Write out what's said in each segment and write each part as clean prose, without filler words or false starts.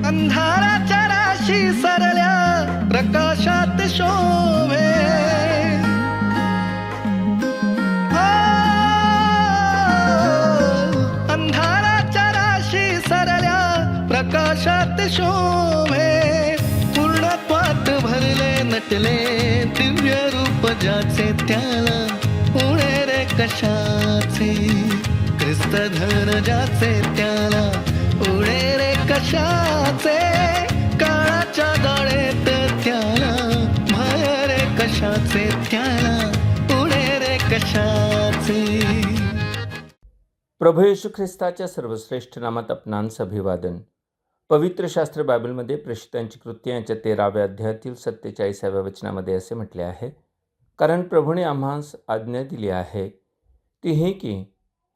अंधाराच्या राशी सरल्या प्रकाशात शोभे. अंधाराच्या राशी सरल्या प्रकाशात शोभे. पूर्णत्वात भरले नटले दिव्य रूप ज्याचे त्याला पुढे रे कशाचे. ख्रिस्त धन ज्याचे त्याला पुढे रे कशाचे. काळाच्या गाळेत त्याला भय रे कशाचे त्याला पुढे रे कशाचे. प्रभू येशू ख्रिस्ताच्या सर्वश्रेष्ठ नामात आपणांस अभिवादन. पवित्र शास्त्र बायबलमध्ये प्रेषितांची कृत्य यांच्या 13व्या अध्यायातील 47व्या वचनामध्ये असे म्हटले आहे, कारण प्रभूने आम्हास आज्ञा दिली आहे ती ही की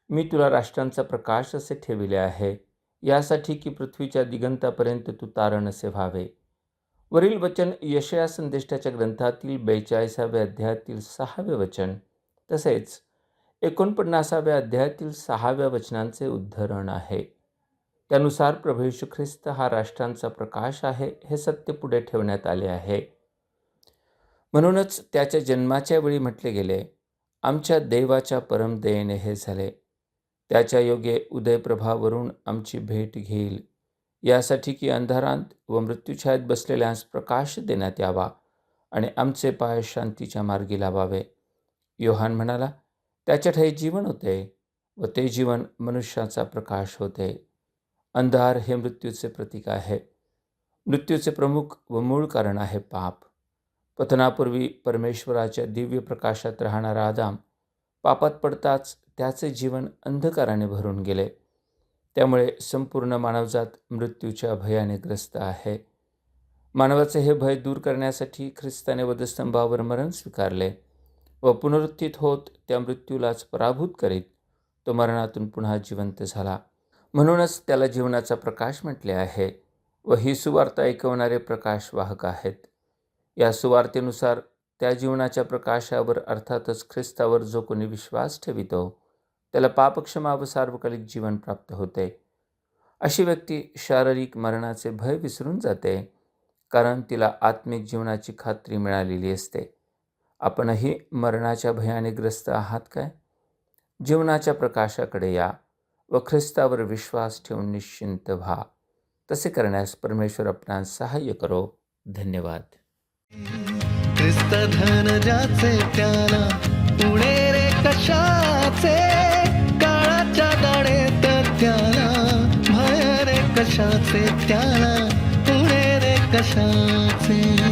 मी तुला राष्ट्रांचा प्रकाश असे ठेविले आहे, यासाठी की पृथ्वीच्या दिगंतापर्यंत तू तारण असे व्हावे. वरील वचन यशया संदेष्टाच्या ग्रंथातील 42व्या अध्यायातील 6वे वचन तसेच 49व्या अध्यायातील 6व्या वचनांचे उद्धरण आहे. त्यानुसार प्रभू येशू ख्रिस्त हा राष्ट्रांचा प्रकाश आहे हे सत्य पुढे ठेवण्यात आले आहे. म्हणूनच त्याच्या जन्माच्या वेळी म्हटले गेले, आमच्या देवाच्या परमदयेने हे झाले. त्याच्या योगे उदयप्रभावरून आमची भेट घेईल, यासाठी की अंधारात व मृत्यूछायेत बसलेल्यांस प्रकाश देण्यात यावा आणि आमचे पाय शांतीच्या मार्गी लावावे. योहान म्हणाला, त्याच्या ठायी जीवन होते व ते जीवन मनुष्याचा प्रकाश होते. अंधार हे मृत्यूचे प्रतीक आहे. मृत्यूचे प्रमुख व मूळ कारण आहे पाप. पतनापूर्वी परमेश्वराच्या दिव्य प्रकाशात राहणारा आदाम पापात पडताच त्याचे जीवन अंधकाराने भरून गेले. त्यामुळे संपूर्ण मानवजात मृत्यूच्या भयाने ग्रस्त आहे. मानवाचे हे भय दूर करण्यासाठी ख्रिस्ताने वधस्तंभावर मरण स्वीकारले व पुनरुत्थित होत त्या मृत्यूलाच पराभूत करीत तो मरणातून पुन्हा जिवंत झाला. म्हणूनच त्याला जीवनाचा प्रकाश म्हटले आहे व ही सुवार्ता ऐकवणारे प्रकाशवाहक आहेत. या सुवार्तेनुसार त्या जीवनाच्या प्रकाशावर अर्थातच ख्रिस्तावर जो कोणी विश्वास ठेवितो त्याला पापक्षमा व सार्वकालिक जीवन प्राप्त होते. अशी व्यक्ती शारीरिक मरणाचे भय विसरून जाते, कारण तिला आत्मिक जीवनाची खात्री मिळालेली असते. आपणही मरणाच्या भयाने ग्रस्त आहात काय? जीवनाच्या प्रकाशाकडे या व ख्रिस्तावर विश्वास ठेवून निश्चिंत व्हा. तसे करण्यास परमेश्वर आपणास सहाय्य करो. धन्यवाद. ख्रिस्त धन ज्याचे त्याला पुढे रे कशाचे. काळाच्या गाडीत त्याला भय रे कशाचे त्याला पुढे रे कशाचे.